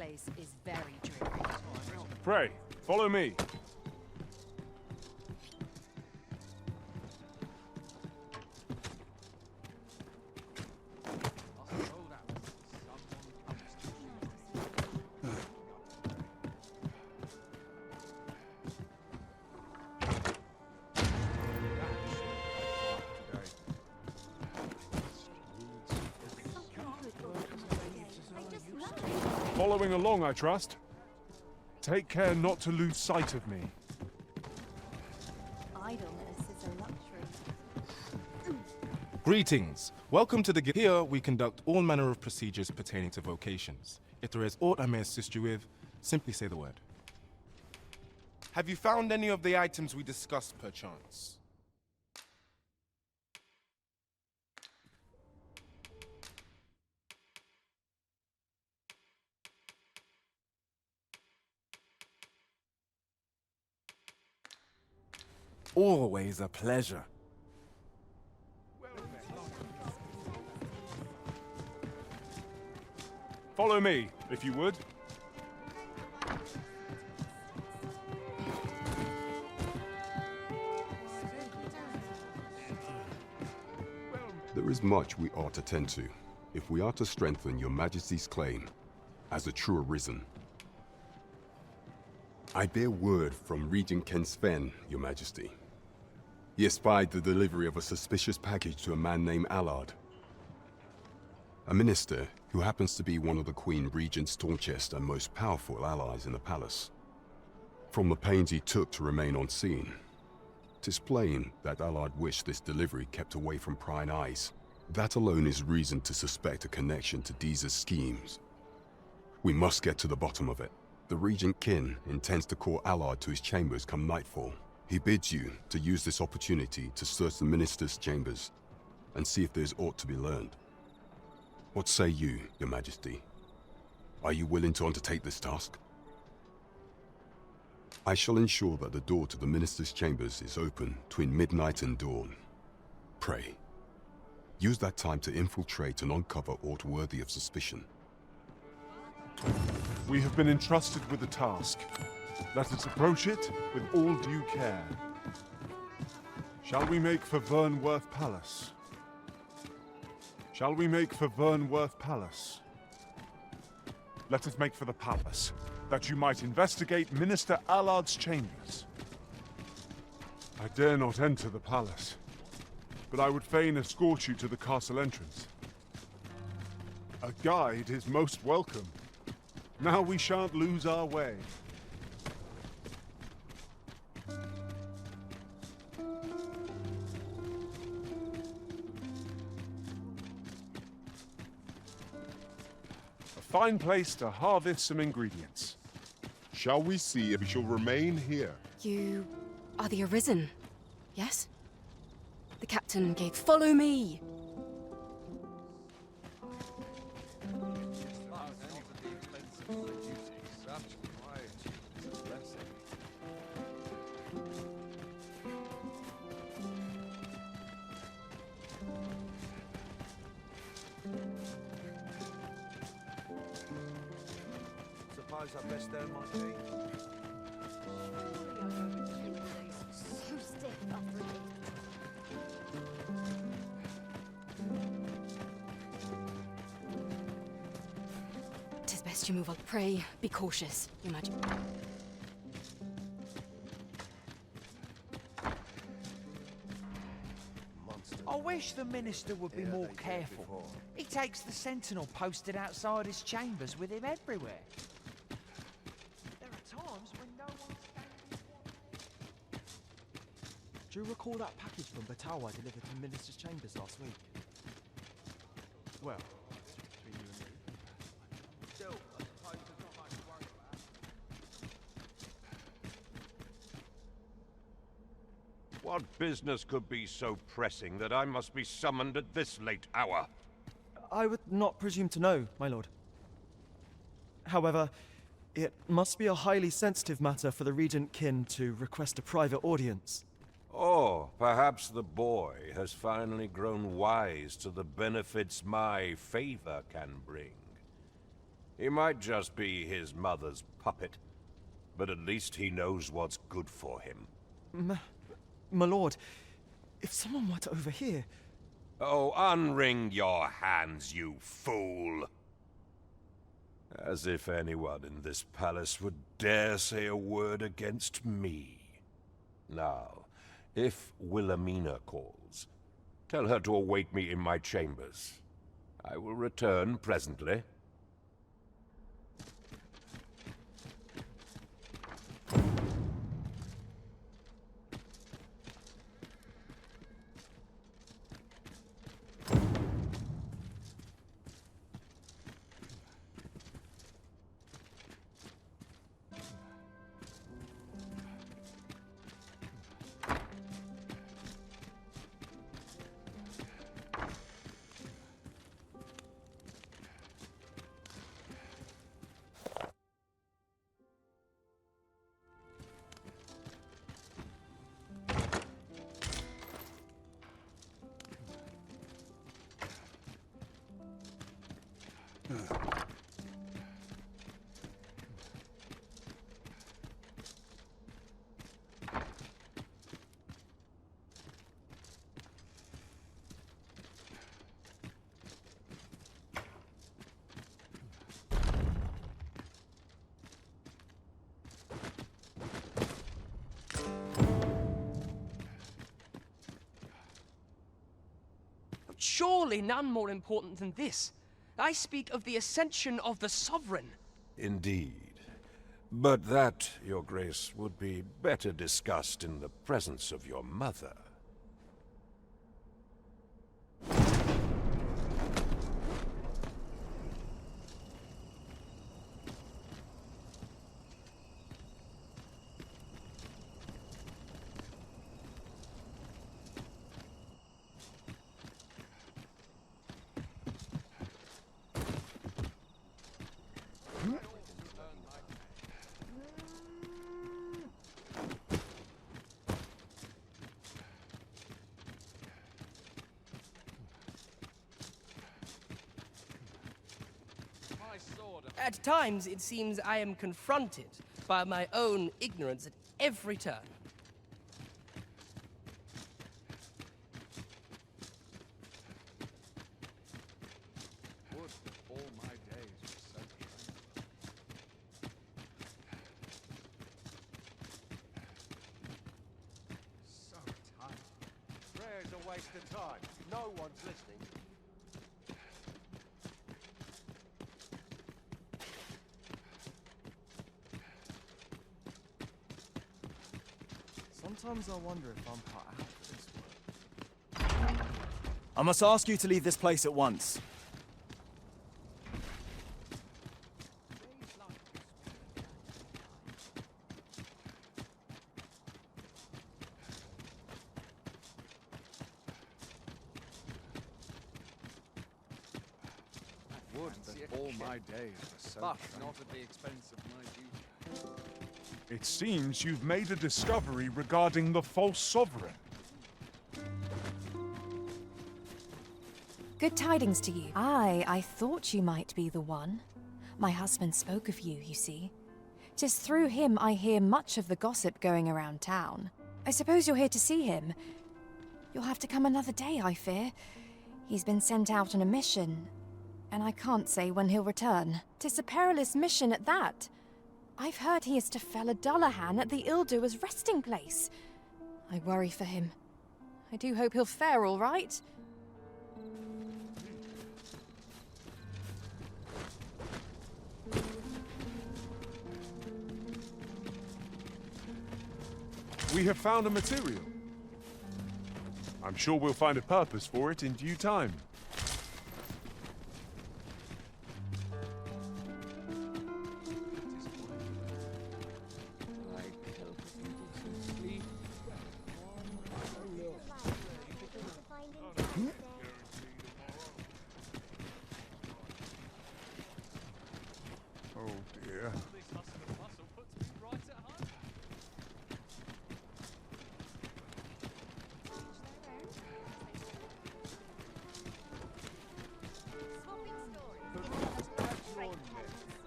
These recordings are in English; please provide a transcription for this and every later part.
place is very dreary. Pray, follow me. Following along, I trust. Take care not to lose sight of me. Idleness is a luxury. Greetings. Welcome to the Here we conduct all manner of procedures pertaining to vocations. If there is aught I may assist you with, simply say the word. Have you found any of the items we discussed, perchance? Always a pleasure. Follow me, if you would. There is much we ought to tend to, if we are to strengthen your Majesty's claim as a true Arisen. I bear word from Regent Ken Sven, your Majesty. He espied the delivery of a suspicious package to a man named Allard, a minister who happens to be one of the Queen Regent's staunchest and most powerful allies in the palace. From the pains he took to remain on scene, 'tis plain that Allard wished this delivery kept away from prying eyes. That alone is reason to suspect a connection to Deeza's schemes. We must get to the bottom of it. The Regent Kin intends to call Allard to his chambers come nightfall. He bids you to use this opportunity to search the minister's chambers and see if there's aught to be learned. What say you, your Majesty? Are you willing to undertake this task? I shall ensure that the door to the minister's chambers is open between midnight and dawn. Pray, use that time to infiltrate and uncover aught worthy of suspicion. We have been entrusted with a task. Let us approach it with all due care. Shall we make for Vernworth Palace? Shall we make for Vernworth Palace? Let us make for the palace, that you might investigate Minister Allard's chambers. I dare not enter the palace, but I would fain escort you to the castle entrance. A guide is most welcome. Now we shan't lose our way. A fine place to harvest some ingredients. Shall we see if we shall remain here? You are the Arisen, yes? The captain gave follow me. Suppose I best earn my fee. So stiff after a day. Tis best you move on. Pray, be cautious, Your Majesty. I wish the minister would be more careful. He takes the sentinel posted outside his chambers with him everywhere. There are times when no one's standing. Do you recall that package from Batawa delivered to the minister's chambers last week? Well, between you and me. Still, I suppose there's not much to worry about. What business could be so pressing that I must be summoned at this late hour? I would not presume to know, my lord. However, it must be a highly sensitive matter for the Regent Kin to request a private audience. Oh, perhaps the boy has finally grown wise to the benefits my favor can bring. He might just be his mother's puppet, but at least he knows what's good for him. My lord, if someone were to overhear... Oh, unring your hands, you fool! As if anyone in this palace would dare say a word against me. Now, if Wilhelmina calls, tell her to await me in my chambers. I will return presently. Surely none more important than this. I speak of the ascension of the Sovereign. Indeed. But that, Your Grace, would be better discussed in the presence of your mother. At times, it seems I am confronted by my own ignorance at every turn. Would that all my days were so tranquil. So tired. Prayer's a waste of time. No one's listening. Sometimes I wonder if I'm cut out for this work. I must ask you to leave this place at once. Would that all my days were so But tranquil. not at the expense of my duty. It seems you've made a discovery regarding the false sovereign. Good tidings to you. Aye, I thought you might be the one. My husband spoke of you, you see. 'Tis through him I hear much of the gossip going around town. I suppose you're here to see him. You'll have to come another day, I fear. He's been sent out on a mission, and I can't say when he'll return. 'Tis a perilous mission at that. I've heard he is to fell a Dullahan at the Ill-Doer's resting place. I worry for him. I do hope he'll fare all right. We have found a material. I'm sure we'll find a purpose for it in due time. Oh dear.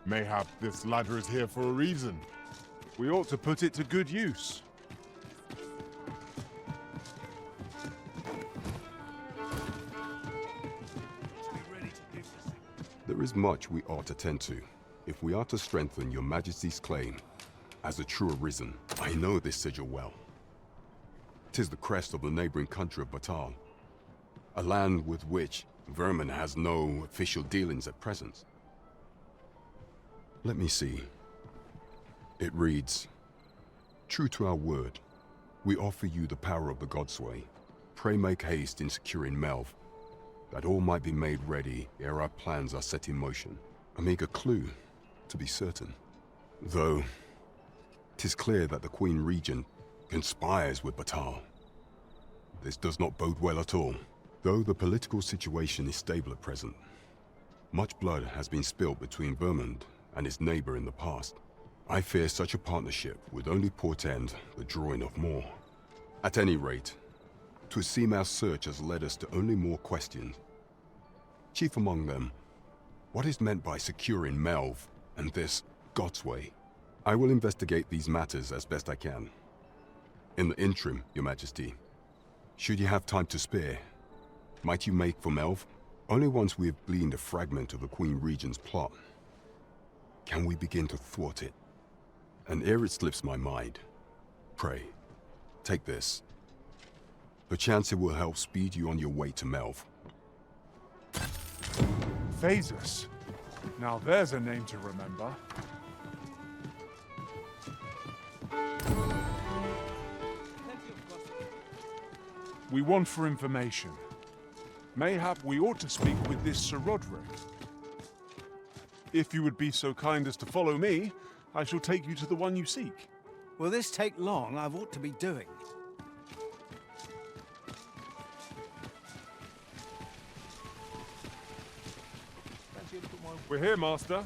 Mayhap this ladder is here for a reason. We ought to put it to good use. There is much we ought to tend to, if we are to strengthen your Majesty's claim as a true Arisen. I know this sigil well. 'Tis the crest of the neighboring country of Batal, a land with which Vermin has no official dealings at present. Let me see. It reads, "True to our word, we offer you the power of the Godsway. Pray make haste in securing Melv, that all might be made ready ere our plans are set in motion." A meager clue, to be certain. Though, 'tis clear that the Queen Regent conspires with Batal. This does not bode well at all. Though the political situation is stable at present, much blood has been spilled between Vermund and its neighbor in the past. I fear such a partnership would only portend the drawing of more. At any rate, 'twould seem our search has led us to only more questions. Chief among them, what is meant by securing Melv and this Godsway? I will investigate these matters as best I can. In the interim, Your Majesty, should you have time to spare, might you make for Melv? Only once we have gleaned a fragment of the Queen Regent's plot can we begin to thwart it. And ere it slips my mind, pray, take this. Perchance it will help speed you on your way to Melv. Phasus. Now there's a name to remember. We want for information. Mayhap we ought to speak with this Sir Roderick. If you would be so kind as to follow me, I shall take you to the one you seek. Will this take long? I've ought to be doing. We're here, Master.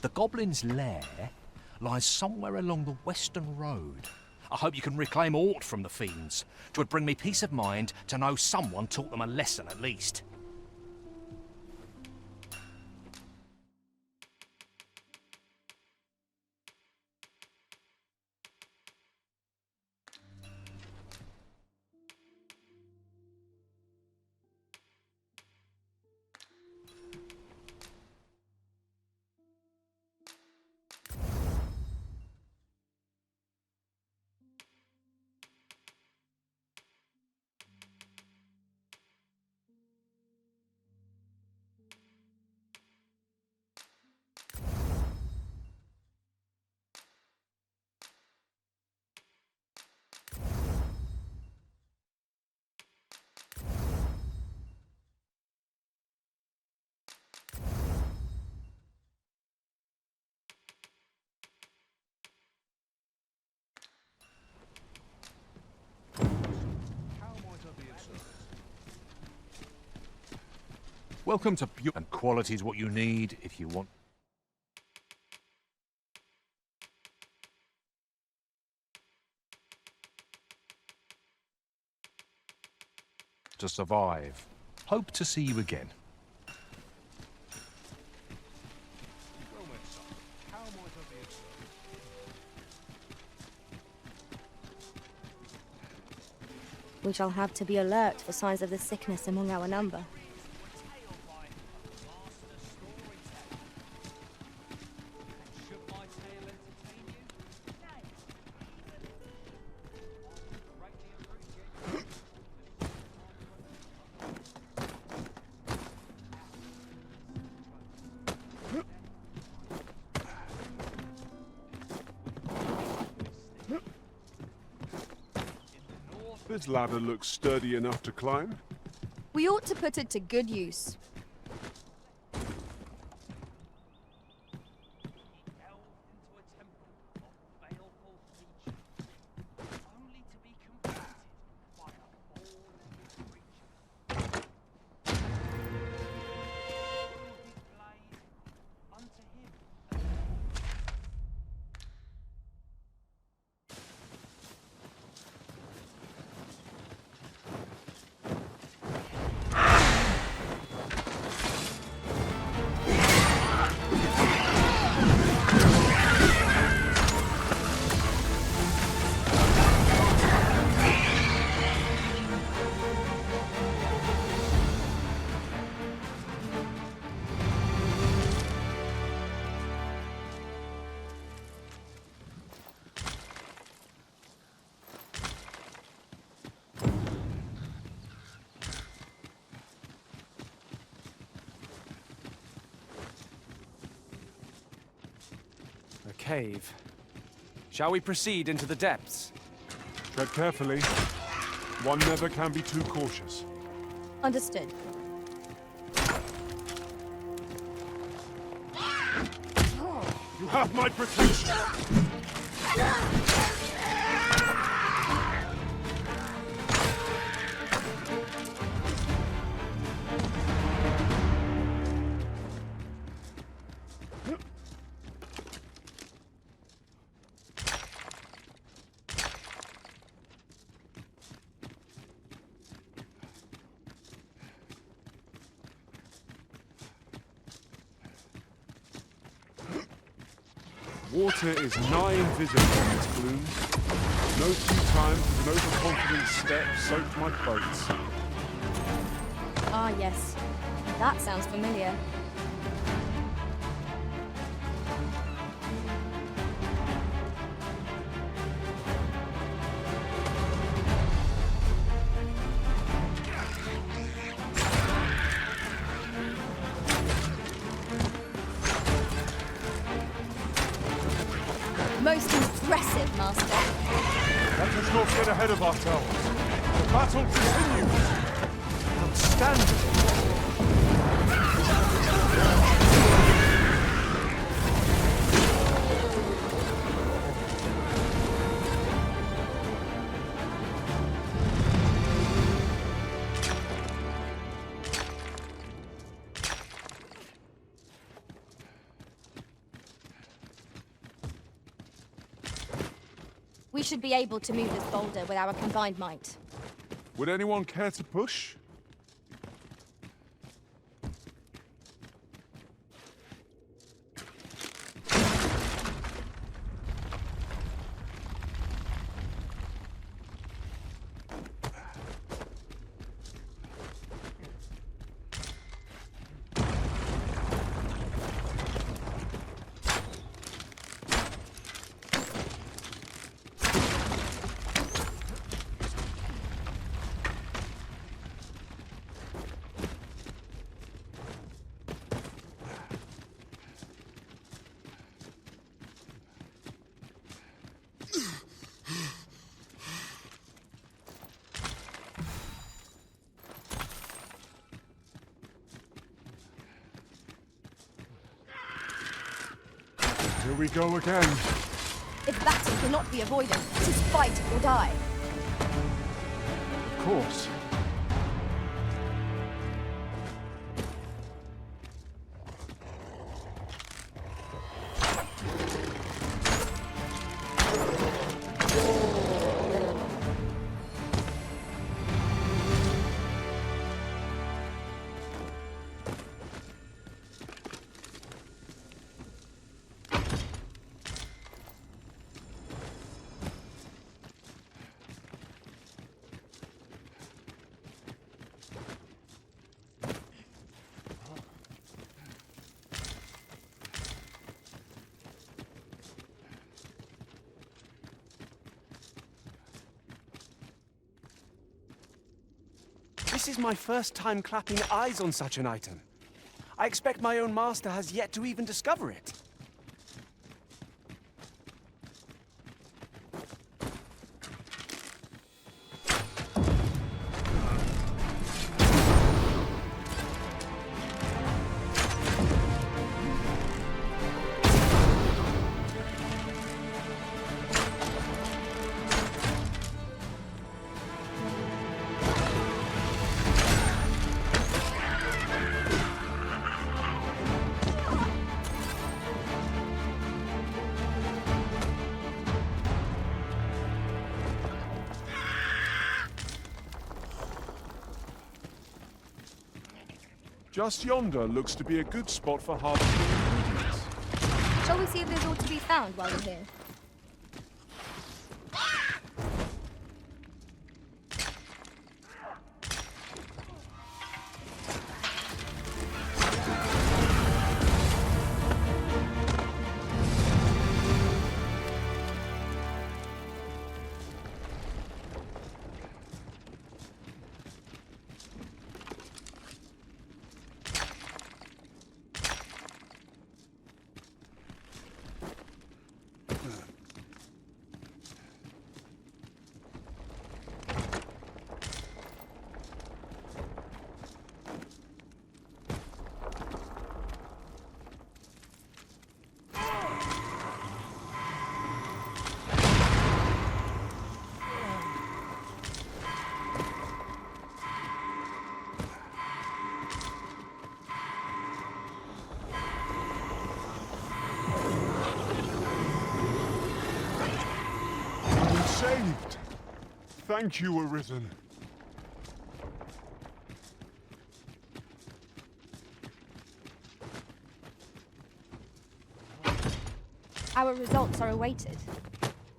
The Goblin's lair lies somewhere along the western road. I hope you can reclaim aught from the fiends. 'Twould bring me peace of mind to know someone taught them a lesson at least. Welcome to Pure, and quality is what you need if you want to survive. Hope to see you again. We shall have to be alert for signs of the sickness among our number. This ladder looks sturdy enough to climb. We ought to put it to good use. cave. Shall we proceed into the depths? Tread carefully. One never can be too cautious. Understood. You have my protection! Water is nigh invisible in this gloom. No few times with an overconfident step soaked my clothes. Ah, yes. That sounds familiar. Most impressive, Master. Let us not get ahead of ourselves. The battle continues. Outstanding! We should be able to move this boulder with our combined might. Would anyone care to push? Here we go again. If battle cannot be avoided, it is fight or die. Of course. This is my first time clapping eyes on such an item. I expect my own master has yet to even discover it. Just yonder looks to be a good spot for harvesting ingredients. Shall we see if there's all to be found while we're here? Thank you, Arisen. Our results are awaited.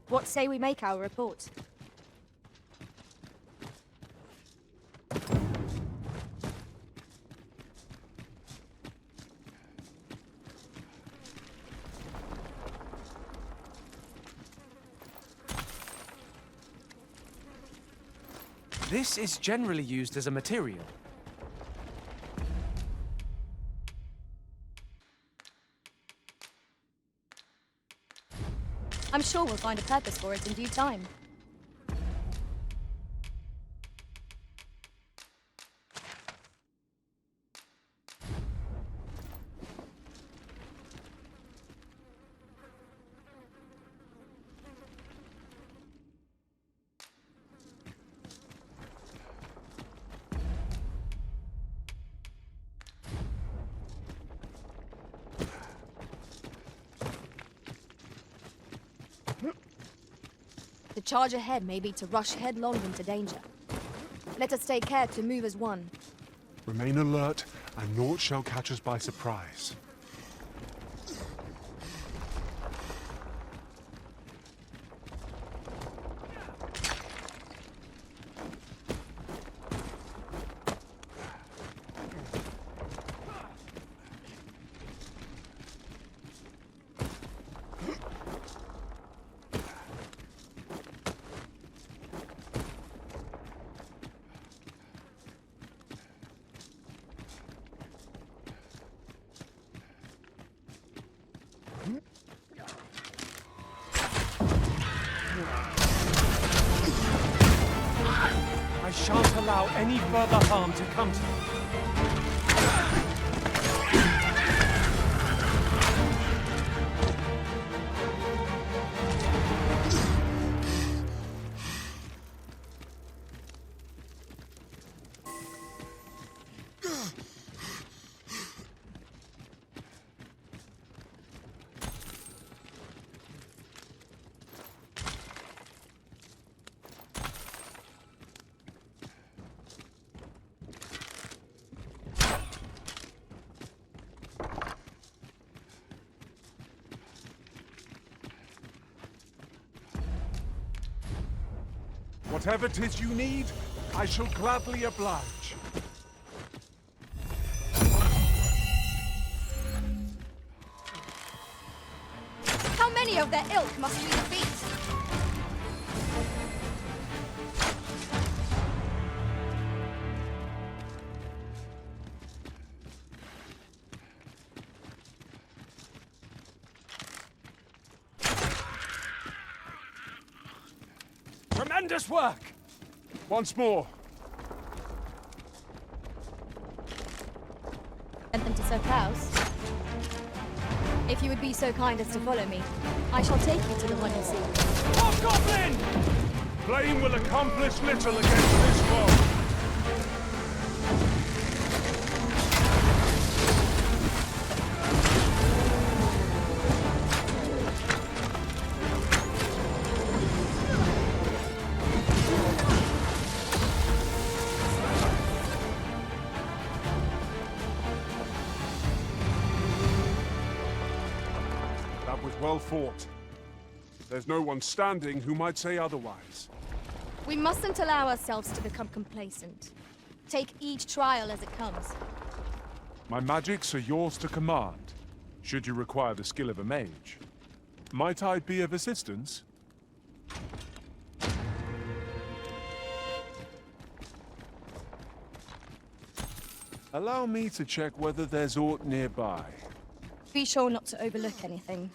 What say we make our report? This is generally used as a material. I'm sure we'll find a purpose for it in due time. The charge ahead may be to rush headlong into danger. Let us take care to move as one. Remain alert, and naught shall catch us by surprise. I shan't allow any further harm to come to you. Whatever 'tis you need, I shall gladly oblige. How many of their ilk must we defeat? Tremendous work! Once more. And then to Sir Klaus. If you would be so kind as to follow me, I shall take you to the one you see. Hobgoblin! Flame will accomplish little against this foe. Well fought. There's no one standing who might say otherwise. We mustn't allow ourselves to become complacent. Take each trial as it comes. My magics are yours to command, should you require the skill of a mage. Might I be of assistance? Allow me to check whether there's aught nearby. Be sure not to overlook anything.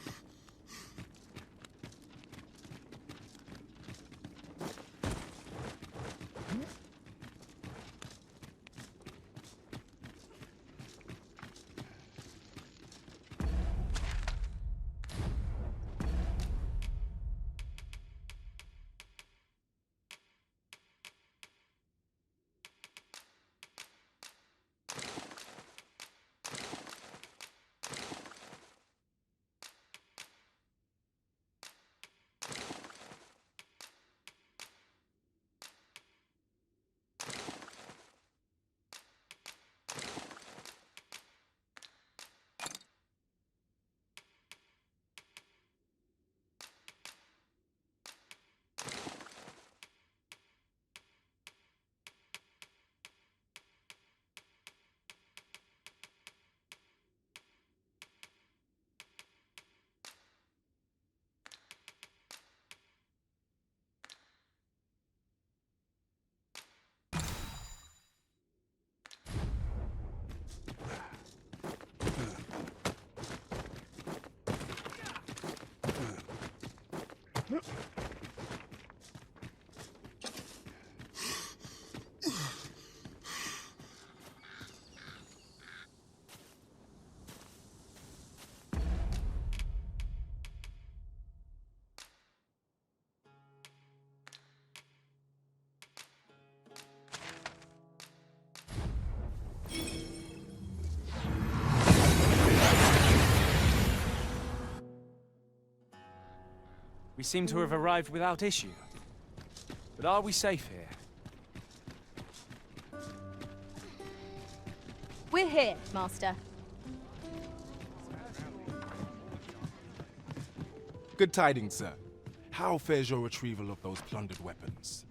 We seem to have arrived without issue. But are we safe here? We're here, Master. Good tidings, sir. How fares your retrieval of those plundered weapons?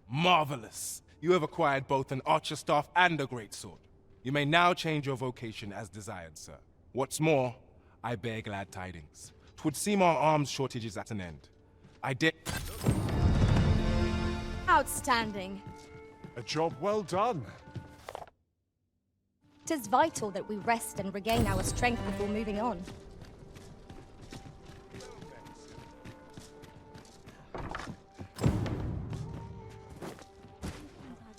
Marvelous! You have acquired both an archer staff and a greatsword. You may now change your vocation as desired, sir. What's more, I bear glad tidings. 'Twould seem our arms shortage is at an end. I dare... Outstanding. A job well done. 'Tis vital that we rest and regain our strength before moving on.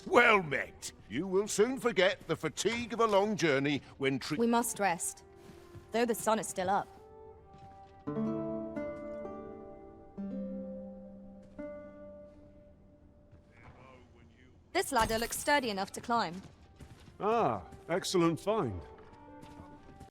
Well met. You will soon forget the fatigue of a long journey when We must rest, though the sun is still up. This ladder looks sturdy enough to climb. Ah, excellent find.